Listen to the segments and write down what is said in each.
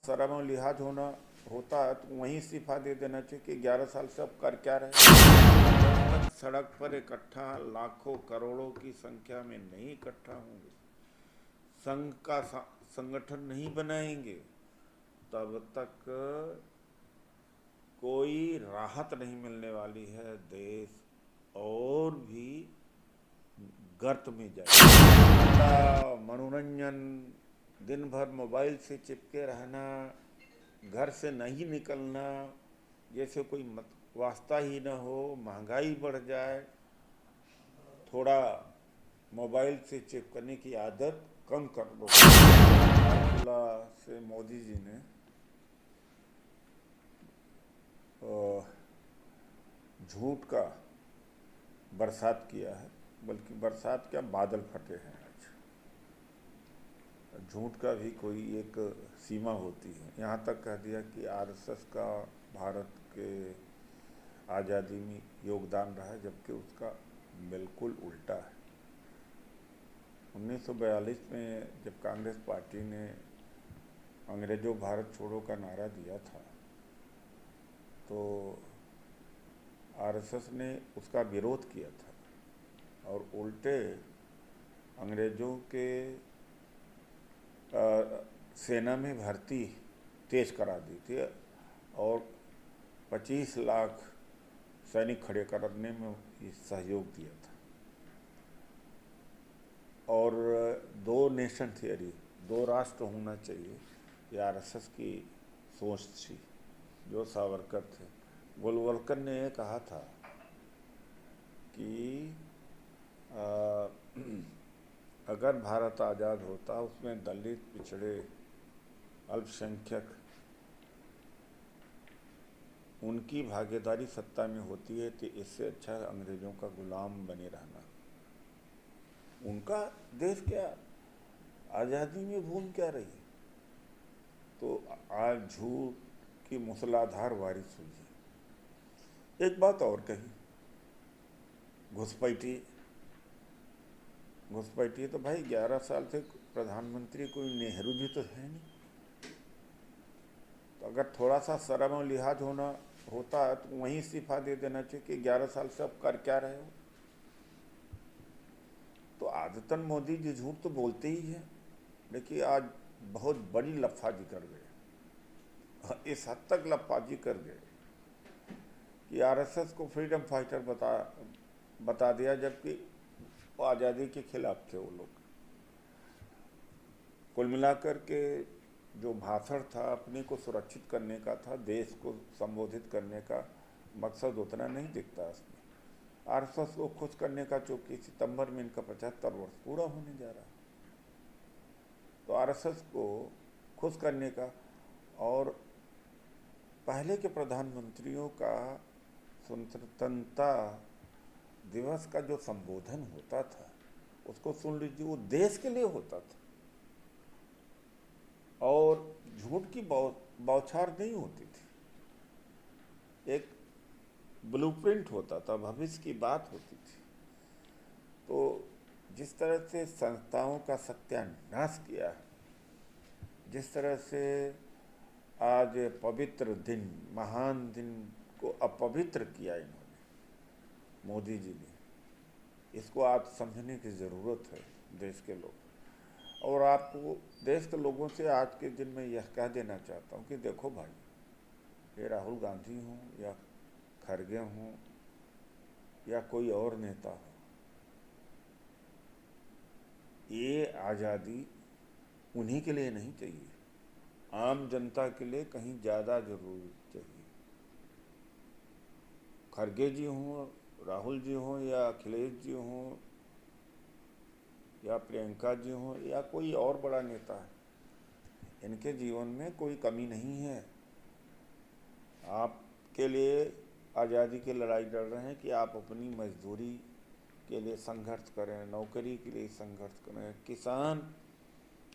शर्म और लिहाज होना होता है तो वहीं इस्तीफा दे देना चाहिए कि 11 साल से अब कर क्या रहे। जब तक सड़क पर इकट्ठा लाखों करोड़ों की संख्या में नहीं इकट्ठा होंगे, संघ का संगठन नहीं बनाएंगे, तब तक कोई राहत नहीं मिलने वाली है। देश और भी गर्त में जाए। मनोरंजन, दिन भर मोबाइल से चिपके रहना, घर से नहीं निकलना, जैसे कोई वास्ता ही न हो, महंगाई बढ़ जाए, थोड़ा मोबाइल से चिपकने की आदत कम कर दो। से मोदी जी ने झूठ का बरसात किया है, बल्कि बरसात क्या, बादल फटे हैं आज। झूठ का भी कोई एक सीमा होती है। यहाँ तक कह दिया कि आरएसएस का भारत के आज़ादी में योगदान रहा है, जबकि उसका बिल्कुल उल्टा है। 1942 में जब कांग्रेस पार्टी ने अंग्रेजों भारत छोड़ो का नारा दिया था, तो आरएसएस ने उसका विरोध किया था और उल्टे अंग्रेजों के सेना में भर्ती तेज करा दी थी और 25 लाख सैनिक खड़े करने में सहयोग दिया था। और दो नेशन थियरी, दो राष्ट्र होना चाहिए, ये आरएसएस की सोच थी। जो सावरकर थे, गोलवलकर ने कहा था कि अगर भारत आज़ाद होता, उसमें दलित, पिछड़े, अल्पसंख्यक, उनकी भागीदारी सत्ता में होती है तो इससे अच्छा अंग्रेजों का गुलाम बने रहना। उनका देश क्या आज़ादी में भूल क्या रही। तो आज झूठ की मूसलाधार बारिश हुई है। एक बात और कही, घुसपैठी तो भाई 11 साल से प्रधानमंत्री कोई नेहरू जी तो है नहीं। तो अगर थोड़ा सा शर्म और लिहाज होना होता है तो वहीं इस्तीफा दे देना चाहिए कि 11 साल से अब कर क्या रहे हो। तो आदतन मोदी जी झूठ तो बोलते ही हैं, लेकिन आज बहुत बड़ी लफाजी कर गए। इस हद तक लफाजी कर गए कि आरएसएस को फ्रीडम फाइटर बता दिया, जबकि वो आज़ादी के खिलाफ थे वो लोग। कुल मिलाकर के जो भाषण था, अपने को सुरक्षित करने का था, देश को संबोधित करने का मकसद उतना नहीं दिखता इसमें। आरएसएस को खुश करने का, चूंकि सितंबर में इनका 75 वर्ष पूरा होने जा रहा, तो आरएसएस को खुश करने का और पहले के प्रधानमंत्रियों का स्वतंत्रता दिवस का जो संबोधन होता था, उसको सुन लीजिए, वो देश के लिए होता था और झूठ की बौछार नहीं होती थी। एक ब्लूप्रिंट होता था, भविष्य की बात होती थी। तो जिस तरह से संस्थाओं का सत्यानाश किया है, जिस तरह से आज पवित्र दिन, महान दिन को अपवित्र किया इन्होंने, मोदी जी ने, इसको आज समझने की ज़रूरत है देश के लोग। और आपको देश के लोगों से आज के दिन में यह कह देना चाहता हूँ कि देखो भाई, ये राहुल गांधी हों या खड़गे हों या कोई और नेता हो, ये आज़ादी उन्हीं के लिए नहीं चाहिए, आम जनता के लिए कहीं ज़्यादा जरूरी चाहिए। खड़गे जी हों, राहुल जी हों या अखिलेश जी हों या प्रियंका जी हों या कोई और बड़ा नेता है, इनके जीवन में कोई कमी नहीं है। आपके लिए आज़ादी की लड़ाई लड़ रहे हैं कि आप अपनी मजदूरी के लिए संघर्ष करें, नौकरी के लिए संघर्ष करें, किसान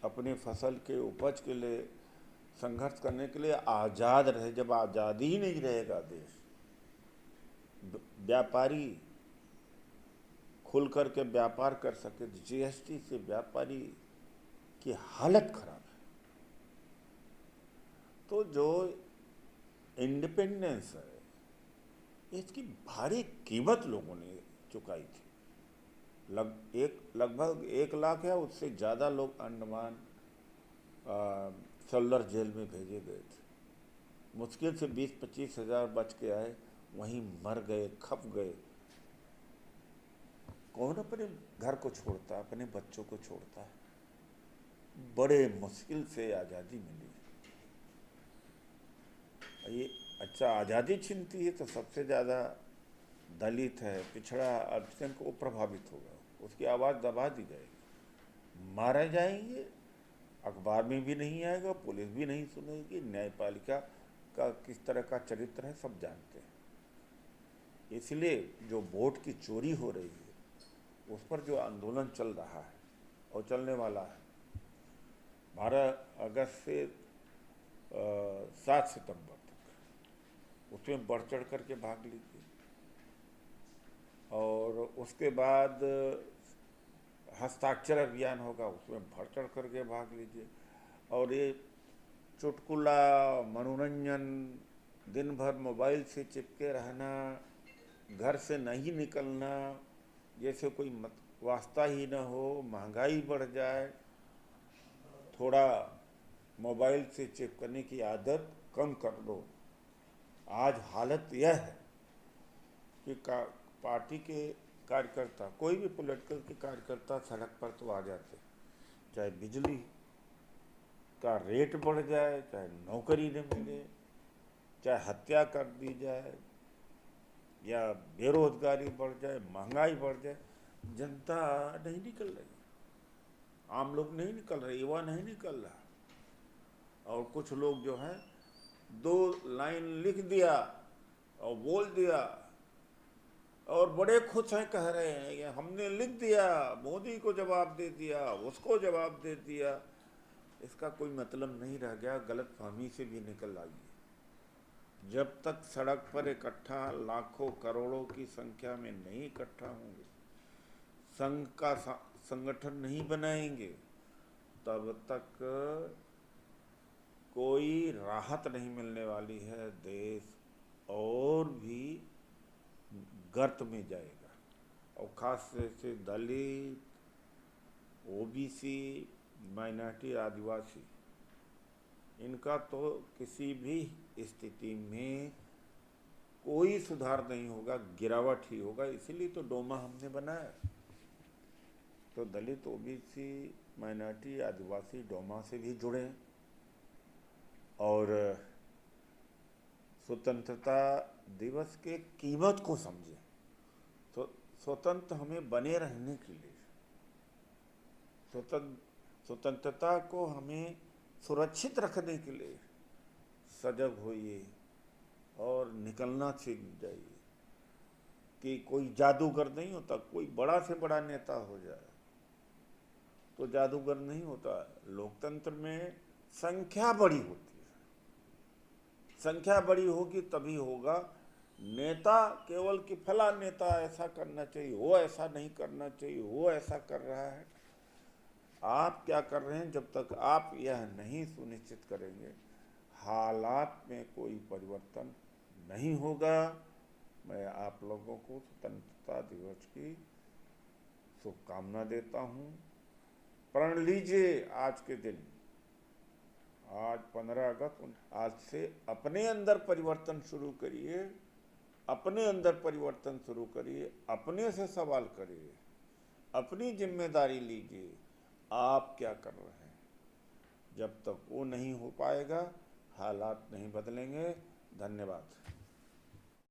अपने फसल के उपज के लिए संघर्ष करने के लिए आज़ाद रहे। जब आज़ादी ही नहीं रहेगा देश, व्यापारी खुल कर के व्यापार कर सके, जीएसटी से व्यापारी की हालत खराब है। तो जो इंडिपेंडेंस है इसकी भारी कीमत लोगों ने चुकाई थी। लगभग 1 लाख या उससे ज़्यादा लोग अंडमान सल्लर जेल में भेजे गए थे। मुश्किल से 20-25 हज़ार बच के आए, वहीं मर गए, खप गए। कौन अपने घर को छोड़ता है, अपने बच्चों को छोड़ता है? बड़े मुश्किल से आज़ादी मिली। ये अच्छा, आज़ादी छीनती है तो सबसे ज़्यादा दलित है, पिछड़ा, अल्पसंख्यक को प्रभावित होगा, उसकी आवाज़ दबा दी जाएगी, मारे जाएंगे, अखबार में भी नहीं आएगा, पुलिस भी नहीं सुनेगी, न्यायपालिका का किस तरह का चरित्र है सब जानते हैं। इसलिए जो वोट की चोरी हो रही है उस पर जो आंदोलन चल रहा है और चलने वाला है, 12 अगस्त से 7 सितंबर तक, उसमें बढ़ चढ़ करके भाग लीजिए। और उसके बाद हस्ताक्षर अभियान होगा, उसमें बढ़ चढ़ करके भाग लीजिए। और ये चुटकुला, मनोरंजन, दिन भर मोबाइल से चिपके रहना, घर से नहीं निकलना, जैसे कोई वास्ता ही न हो, महंगाई बढ़ जाए, थोड़ा मोबाइल से चिपकने की आदत कम कर दो। आज हालत यह है कि पार्टी के कार्यकर्ता, कोई भी पॉलिटिकल के कार्यकर्ता सड़क पर तो आ जाते, चाहे बिजली का रेट बढ़ जाए, चाहे नौकरी न मिले, चाहे हत्या कर दी जाए, या बेरोजगारी बढ़ जाए, महंगाई बढ़ जाए, जनता नहीं निकल रही, आम लोग नहीं निकल रहे, युवा नहीं निकल रहा। और कुछ लोग जो हैं 2 लाइन लिख दिया और बोल दिया और बड़े खुश हैं, कह रहे हैं कि हमने लिख दिया, मोदी को जवाब दे दिया, उसको जवाब दे दिया। इसका कोई मतलब नहीं रह गया, गलतफहमी से भी निकल आई। जब तक सड़क पर इकट्ठा लाखों करोड़ों की संख्या में नहीं इकट्ठा होंगे, संघ का संगठन नहीं बनाएंगे, तब तक कोई राहत नहीं मिलने वाली है। देश और भी गर्त में जाएगा। और खास से दलित, ओबीसी, माइनॉरिटी, आदिवासी, इनका तो किसी भी स्थिति में कोई सुधार नहीं होगा, गिरावट ही होगा। इसीलिए तो डोमा हमने बनाया। तो दलित, ओबीसी, माइनॉरिटी, आदिवासी डोमा से भी जुड़े और स्वतंत्रता दिवस के कीमत को समझें। तो स्वतंत्र हमें बने रहने के लिए, स्वतंत्रता को हमें सुरक्षित रखने के लिए सजग होइए और निकलना सीख जाइए कि कोई जादूगर नहीं होता। कोई बड़ा से बड़ा नेता हो जाए तो जादूगर नहीं होता। लोकतंत्र में संख्या बड़ी होती है, संख्या बड़ी होगी तभी होगा। नेता केवल कि फला नेता ऐसा करना चाहिए, वो ऐसा नहीं करना चाहिए, वो ऐसा कर रहा है। आप क्या कर रहे हैं? जब तक आप यह नहीं सुनिश्चित करेंगे, हालात में कोई परिवर्तन नहीं होगा। मैं आप लोगों को स्वतंत्रता दिवस की शुभकामना देता हूँ। प्रण लीजिए आज के दिन, आज 15 अगस्त, आज से अपने अंदर परिवर्तन शुरू करिए, अपने अंदर परिवर्तन शुरू करिए, अपने से सवाल करिए, अपनी जिम्मेदारी लीजिए। आप क्या कर रहे हैं? जब तक वो नहीं हो पाएगा, हालात नहीं बदलेंगे। धन्यवाद।